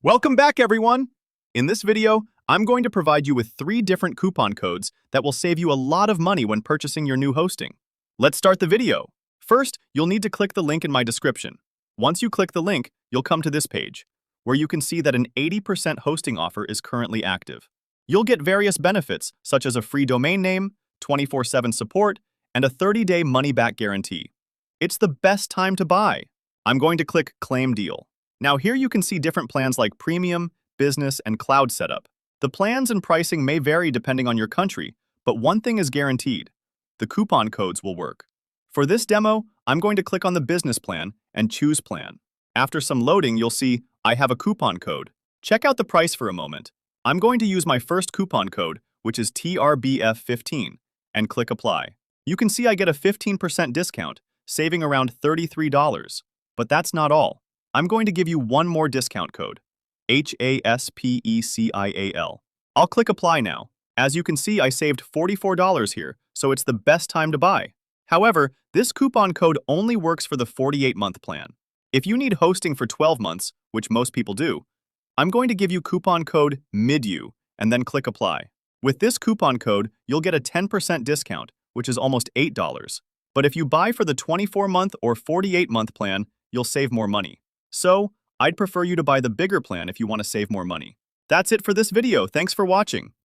Welcome back, everyone! In this video, I'm going to provide you with 3 different coupon codes that will save you a lot of money when purchasing your new hosting. Let's start the video. First, you'll need to click the link in my description. Once you click the link, you'll come to this page, where you can see that an 80% hosting offer is currently active. You'll get various benefits, such as a free domain name, 24/7 support, and a 30-day money-back guarantee. It's the best time to buy. I'm going to click Claim Deal. Now here you can see different plans like Premium, Business, and Cloud setup. The plans and pricing may vary depending on your country, but one thing is guaranteed: the coupon codes will work. For this demo, I'm going to click on the Business plan and choose Plan. After some loading, you'll see I have a coupon code. Check out the price for a moment. I'm going to use my first coupon code, which is TRBF15, and click Apply. You can see I get a 15% discount, saving around $33. But that's not all. I'm going to give you one more discount code, HASPECIAL. I'll click Apply now. As you can see, I saved $44 here, so it's the best time to buy. However, this coupon code only works for the 48-month plan. If you need hosting for 12 months, which most people do, I'm going to give you coupon code MIDU and then click Apply. With this coupon code, you'll get a 10% discount, which is almost $8. But if you buy for the 24-month or 48-month plan, you'll save more money. So, I'd prefer you to buy the bigger plan if you want to save more money. That's it for this video. Thanks for watching.